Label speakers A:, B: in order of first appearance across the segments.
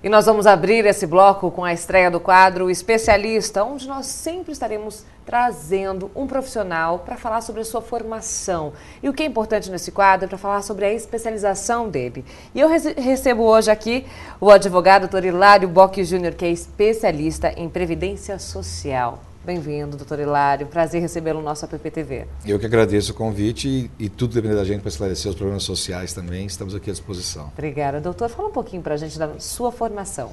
A: E nós vamos abrir esse bloco com a estreia do quadro Especialista, onde nós sempre estaremos trazendo um profissional para falar sobre a sua formação. E o que é importante nesse quadro é para falar sobre a especialização dele. E eu recebo hoje aqui o advogado Dr. Hilário Bock Júnior, que é especialista em Previdência Social. Bem-vindo, doutor Hilário. Prazer recebê-lo no nosso AppTV.
B: Eu que agradeço o convite e tudo depende da gente para esclarecer os problemas sociais também. Estamos aqui à disposição.
A: Obrigada. Doutor, fala um pouquinho para a gente da sua formação.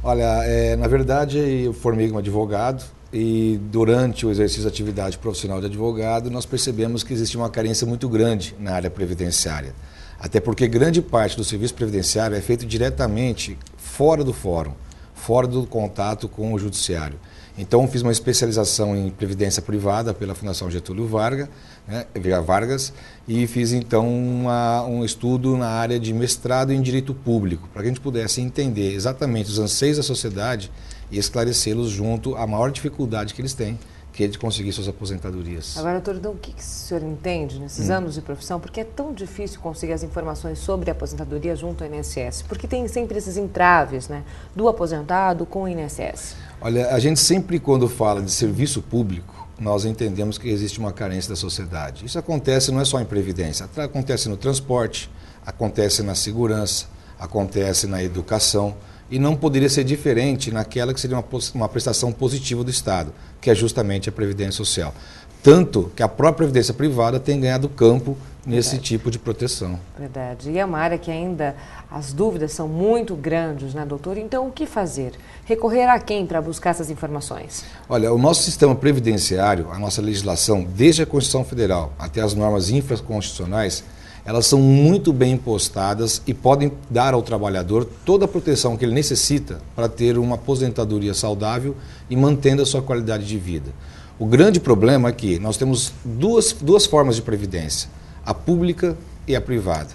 B: Olha, na verdade eu formei como advogado e durante o exercício da atividade profissional de advogado nós percebemos que existia uma carência muito grande na área previdenciária. Até porque grande parte do serviço previdenciário é feito diretamente fora do fórum, fora do contato com o judiciário. Então, fiz uma especialização em Previdência Privada pela Fundação Getúlio Vargas, e fiz, então, um estudo na área de mestrado em Direito Público, para que a gente pudesse entender exatamente os anseios da sociedade e esclarecê-los junto à maior dificuldade que eles têm, que é de conseguir suas aposentadorias.
A: Agora, doutor, então, o que o senhor entende nesses anos de profissão? Porque é tão difícil conseguir as informações sobre a aposentadoria junto ao INSS? Porque tem sempre esses entraves, né, do aposentado com o INSS.
B: Olha, a gente sempre, quando fala de serviço público, nós entendemos que existe uma carência da sociedade. Isso acontece não é só em previdência, acontece no transporte, acontece na segurança, acontece na educação, e não poderia ser diferente naquela que seria uma prestação positiva do Estado, que é justamente a Previdência Social. Tanto que a própria Previdência Privada tem ganhado campo nesse tipo de proteção.
A: Verdade. E é uma área que ainda as dúvidas são muito grandes, né, doutor? Então, o que fazer? Recorrer a quem para buscar essas informações?
B: Olha, o nosso sistema previdenciário, a nossa legislação, desde a Constituição Federal até as normas infraconstitucionais, elas são muito bem impostadas e podem dar ao trabalhador toda a proteção que ele necessita para ter uma aposentadoria saudável e mantendo a sua qualidade de vida. O grande problema é que nós temos duas formas de previdência, a pública e a privada.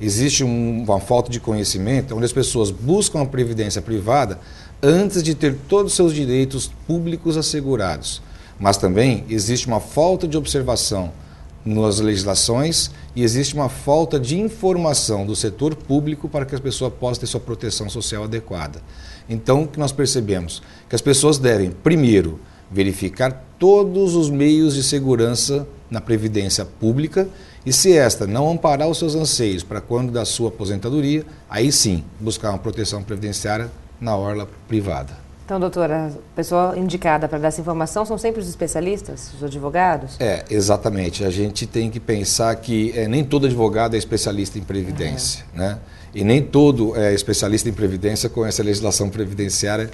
B: Existe uma falta de conhecimento onde as pessoas buscam a previdência privada antes de ter todos os seus direitos públicos assegurados. Mas também existe uma falta de observação nas legislações e existe uma falta de informação do setor público para que as pessoas possam ter sua proteção social adequada. Então, o que nós percebemos? Que as pessoas devem, primeiro, verificar todos os meios de segurança na previdência pública e, se esta não amparar os seus anseios para quando da sua aposentadoria, aí sim, buscar uma proteção previdenciária na orla privada.
A: Então, doutora, a pessoa indicada para dar essa informação são sempre os especialistas, os advogados?
B: Exatamente. A gente tem que pensar que nem todo advogado é especialista em previdência, né? E nem todo especialista em previdência conhece a legislação previdenciária,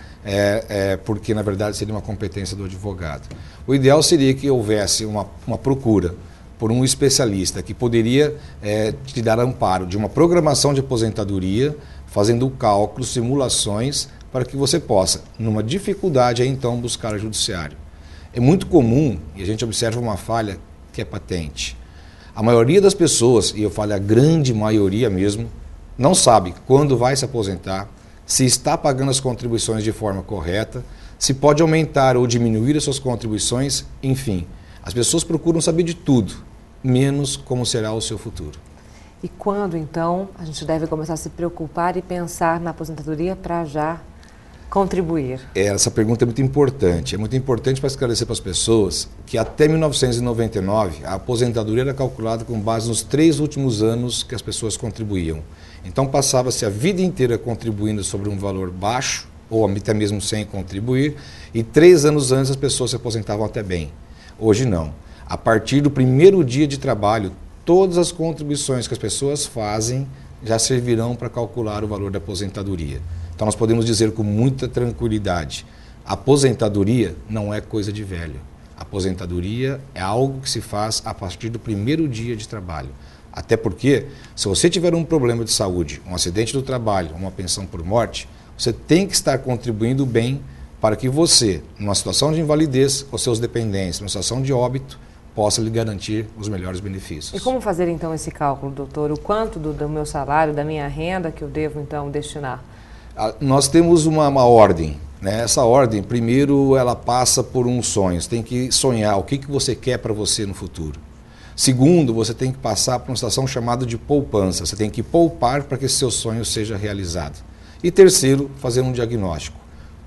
B: porque, na verdade, seria uma competência do advogado. O ideal seria que houvesse uma procura por um especialista que poderia te dar amparo de uma programação de aposentadoria, fazendo cálculos, simulações, para que você possa, numa dificuldade, aí, então, buscar o judiciário. É muito comum, e a gente observa uma falha que é patente. A maioria das pessoas, e eu falo a grande maioria mesmo, não sabe quando vai se aposentar, se está pagando as contribuições de forma correta, se pode aumentar ou diminuir as suas contribuições, enfim. As pessoas procuram saber de tudo, menos como será o seu futuro.
A: E quando, então, a gente deve começar a se preocupar e pensar na aposentadoria para já contribuir?
B: Essa pergunta é muito importante. É muito importante para esclarecer para as pessoas que até 1999 a aposentadoria era calculada com base nos 3 últimos anos que as pessoas contribuíam. Então passava-se a vida inteira contribuindo sobre um valor baixo, ou até mesmo sem contribuir, e 3 anos antes as pessoas se aposentavam até bem. Hoje não. A partir do primeiro dia de trabalho, todas as contribuições que as pessoas fazem já servirão para calcular o valor da aposentadoria. Então nós podemos dizer com muita tranquilidade, a aposentadoria não é coisa de velho. A aposentadoria é algo que se faz a partir do primeiro dia de trabalho. Até porque, se você tiver um problema de saúde, um acidente do trabalho, uma pensão por morte, você tem que estar contribuindo bem para que você, numa situação de invalidez, ou seus dependentes, numa situação de óbito, possa lhe garantir os melhores benefícios.
A: E como fazer então esse cálculo, doutor? O quanto do meu salário, da minha renda que eu devo então destinar?
B: Nós temos uma ordem, né? Essa ordem, primeiro, ela passa por um sonho. Você tem que sonhar o que você quer para você no futuro. Segundo, você tem que passar por uma situação chamada de poupança. Você tem que poupar para que esse seu sonho seja realizado. E terceiro, fazer um diagnóstico.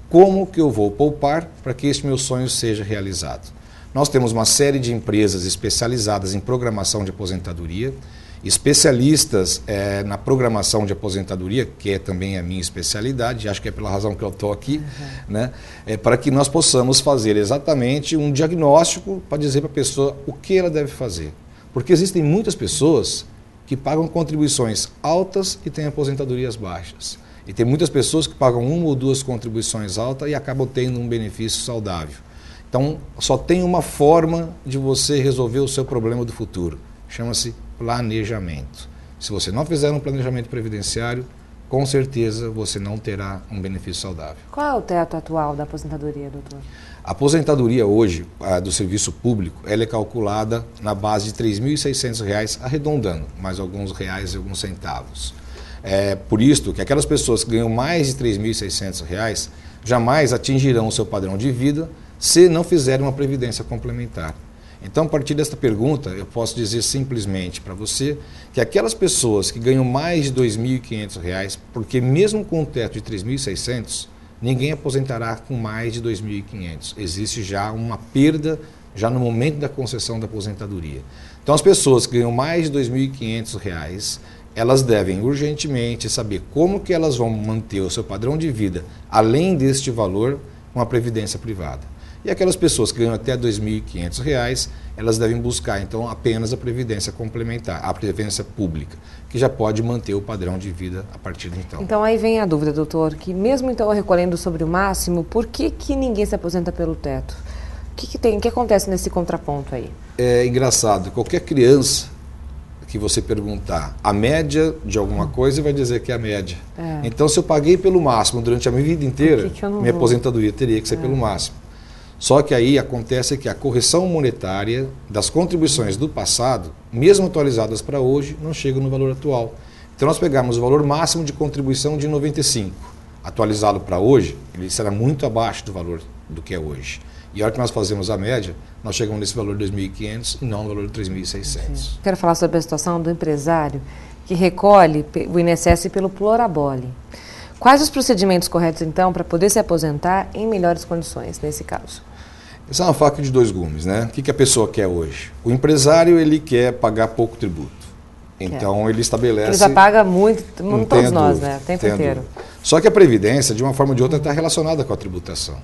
B: Como que eu vou poupar para que este meu sonho seja realizado? Nós temos uma série de empresas especializadas em programação de aposentadoria, especialistas na programação de aposentadoria, que é também a minha especialidade, acho que é pela razão que eu estou aqui, né? Para que nós possamos fazer exatamente um diagnóstico para dizer para a pessoa o que ela deve fazer. Porque existem muitas pessoas que pagam contribuições altas e têm aposentadorias baixas. E tem muitas pessoas que pagam 1 ou 2 contribuições altas e acabam tendo um benefício saudável. Então, só tem uma forma de você resolver o seu problema do futuro. Chama-se planejamento. Se você não fizer um planejamento previdenciário, com certeza você não terá um benefício saudável.
A: Qual é o teto atual da aposentadoria, doutor?
B: A aposentadoria hoje, do serviço público, ela é calculada na base de R$ 3.600, arredondando, mais alguns reais e alguns centavos. É por isso que aquelas pessoas que ganham mais de R$ 3.600 jamais atingirão o seu padrão de vida se não fizerem uma previdência complementar. Então, a partir desta pergunta, eu posso dizer simplesmente para você que aquelas pessoas que ganham mais de R$ 2.500, porque mesmo com um teto de R$ 3.600, ninguém aposentará com mais de R$ 2.500. Existe já uma perda já no momento da concessão da aposentadoria. Então, as pessoas que ganham mais de R$ 2.500, elas devem urgentemente saber como que elas vão manter o seu padrão de vida, além deste valor, com a previdência privada. E aquelas pessoas que ganham até R$ 2.500, elas devem buscar, então, apenas a previdência complementar, a previdência pública, que já pode manter o padrão de vida a partir de então.
A: Então, aí vem a dúvida, doutor, que mesmo então recolhendo sobre o máximo, por que ninguém se aposenta pelo teto? O que acontece nesse contraponto aí?
B: É engraçado, qualquer criança que você perguntar a média de alguma coisa, vai dizer que é a média. Então, se eu paguei pelo máximo durante a minha vida inteira, minha aposentadoria teria que ser pelo máximo. Só que aí acontece que a correção monetária das contribuições do passado, mesmo atualizadas para hoje, não chega no valor atual. Então nós pegamos o valor máximo de contribuição de 95, atualizado para hoje, ele será muito abaixo do valor do que é hoje. E a hora que nós fazemos a média, nós chegamos nesse valor de 2.500 e não no valor de 3.600.
A: Quero falar sobre a situação do empresário que recolhe o INSS pelo Plurabole. Quais os procedimentos corretos, então, para poder se aposentar em melhores condições, nesse caso?
B: Essa é uma faca de 2 gumes, né? O que a pessoa quer hoje? O empresário, ele quer pagar pouco tributo. Então, ele estabelece... Ele
A: já paga muito, todos nós, né? O tempo inteiro.
B: Só que a Previdência, de uma forma ou de outra, está relacionada com a tributação.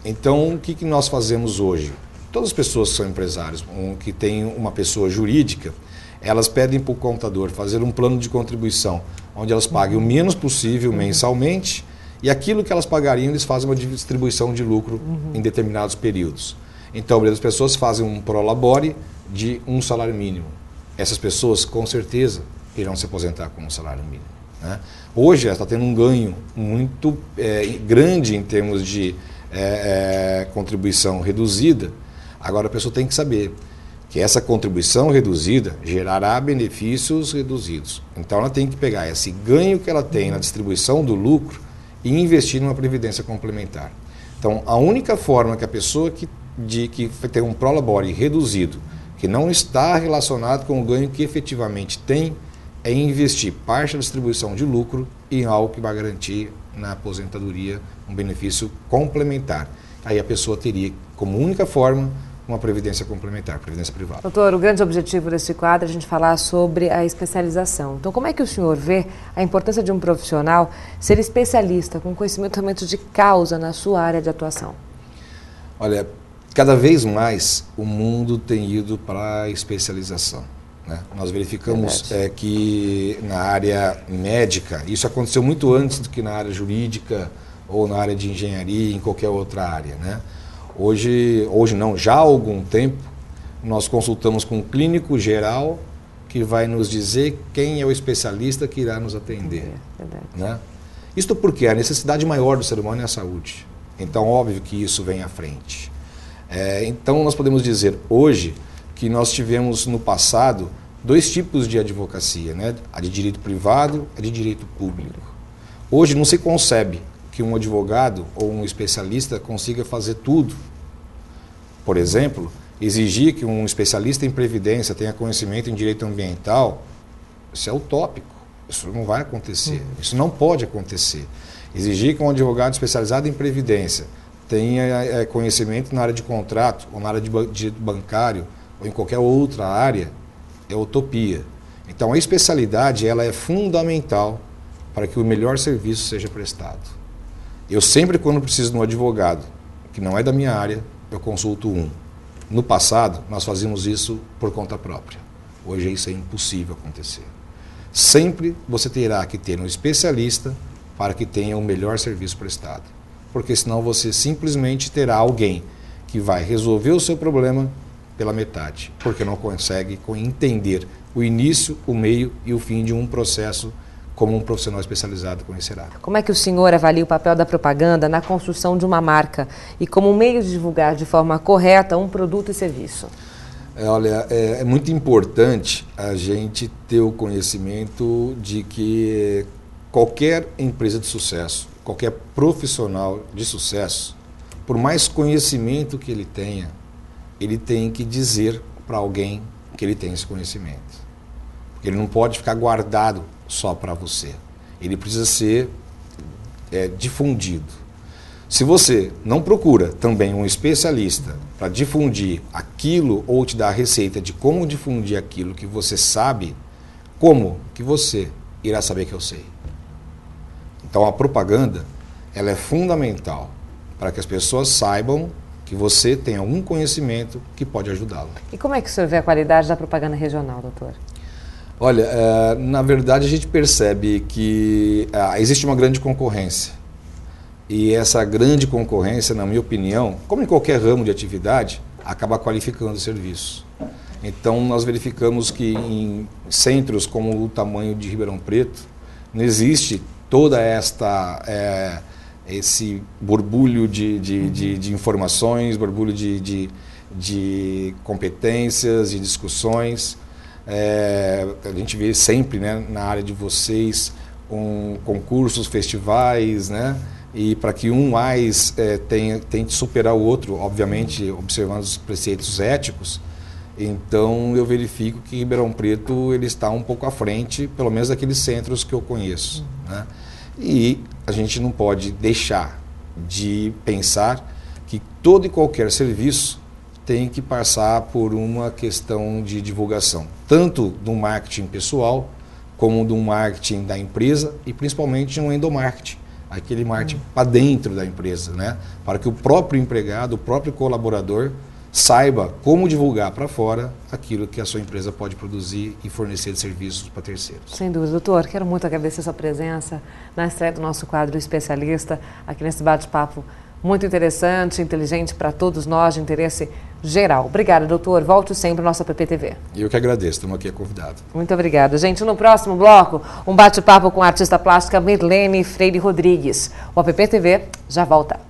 B: Então, o que nós fazemos hoje? Todas as pessoas que são empresários, que têm uma pessoa jurídica, elas pedem para o contador fazer um plano de contribuição, onde elas paguem o menos possível mensalmente, e aquilo que elas pagariam, eles fazem uma distribuição de lucro em determinados períodos. Então, as pessoas fazem um prolabore de um salário mínimo. Essas pessoas, com certeza, irão se aposentar com um salário mínimo, né? Hoje, ela está tendo um ganho muito grande em termos de contribuição reduzida. Agora, a pessoa tem que saber que essa contribuição reduzida gerará benefícios reduzidos. Então, ela tem que pegar esse ganho que ela tem na distribuição do lucro e investir numa previdência complementar. Então, a única forma que a pessoa que tem um prolabore reduzido, que não está relacionado com o ganho que efetivamente tem, é investir parte da distribuição de lucro em algo que vai garantir na aposentadoria um benefício complementar. Aí a pessoa teria como única forma uma previdência complementar, previdência privada.
A: Doutor, o grande objetivo desse quadro é a gente falar sobre a especialização. Então, como é que o senhor vê a importância de um profissional ser especialista, com conhecimento de causa na sua área de atuação?
B: Olha, cada vez mais o mundo tem ido para a especialização, né? Nós verificamos que na área médica, isso aconteceu muito antes do que na área jurídica ou na área de engenharia, em qualquer outra área, né? Hoje não, já há algum tempo, nós consultamos com um clínico geral que vai nos dizer quem é o especialista que irá nos atender. Né? Isto porque a necessidade maior do ser humano é a saúde. Então, óbvio que isso vem à frente. Então, nós podemos dizer hoje que nós tivemos no passado 2 tipos de advocacia, né? A de direito privado e a de direito público. Hoje não se concebe que um advogado ou um especialista consiga fazer tudo. Por exemplo, exigir que um especialista em previdência tenha conhecimento em direito ambiental, isso é utópico, isso não vai acontecer, isso não pode acontecer. Exigir que um advogado especializado em previdência tenha conhecimento na área de contrato, ou na área de bancário, ou em qualquer outra área, é utopia. Então, a especialidade ela é fundamental para que o melhor serviço seja prestado. Eu sempre, quando preciso de um advogado, que não é da minha área, eu consulto um. No passado, nós fazíamos isso por conta própria. Hoje isso é impossível acontecer. Sempre você terá que ter um especialista para que tenha o melhor serviço prestado. Porque senão você simplesmente terá alguém que vai resolver o seu problema pela metade, porque não consegue entender o início, o meio e o fim de um processo como um profissional especializado conhecerá. Como
A: é que o senhor avalia o papel da propaganda na construção de uma marca e como meio de divulgar de forma correta um produto e serviço?
B: Olha, é muito importante a gente ter o conhecimento de que qualquer empresa de sucesso, qualquer profissional de sucesso, por mais conhecimento que ele tem que dizer para alguém que ele tem esse conhecimento. Ele não pode ficar guardado só para você. Ele precisa ser difundido. Se você não procura também um especialista para difundir aquilo ou te dar a receita de como difundir aquilo que você sabe, como que você irá saber que eu sei? Então a propaganda ela é fundamental para que as pessoas saibam que você tem algum conhecimento que pode ajudá-lo.
A: E como é que o senhor vê a qualidade da propaganda regional, doutor?
B: Olha, na verdade a gente percebe que existe uma grande concorrência. E essa grande concorrência, na minha opinião, como em qualquer ramo de atividade, acaba qualificando o serviço. Então nós verificamos que em centros como o tamanho de Ribeirão Preto, não existe toda esse borbulho de informações, borbulho de competências, de discussões. A gente vê sempre, né, na área de vocês concursos, festivais, né, e para que um mais tente superar o outro, obviamente observando os preceitos éticos. Então eu verifico que Ribeirão Preto ele está um pouco à frente, pelo menos daqueles centros que eu conheço, né? E a gente não pode deixar de pensar que todo e qualquer serviço tem que passar por uma questão de divulgação, tanto do marketing pessoal, como do marketing da empresa e principalmente um endomarketing, aquele marketing para dentro da empresa, né? Para que o próprio empregado, o próprio colaborador saiba como divulgar para fora aquilo que a sua empresa pode produzir e fornecer de serviços para terceiros.
A: Sem dúvida, doutor. Quero muito agradecer a sua presença na estreia do nosso quadro Especialista, aqui nesse bate-papo muito interessante, inteligente para todos nós, de interesse geral. Obrigada, doutor. Volte sempre ao nosso AppTV.
B: Eu que agradeço, estamos aqui convidado.
A: Muito obrigada. Gente, no próximo bloco, um bate-papo com a artista plástica Mirlene Freire Rodrigues. O AppTV já volta.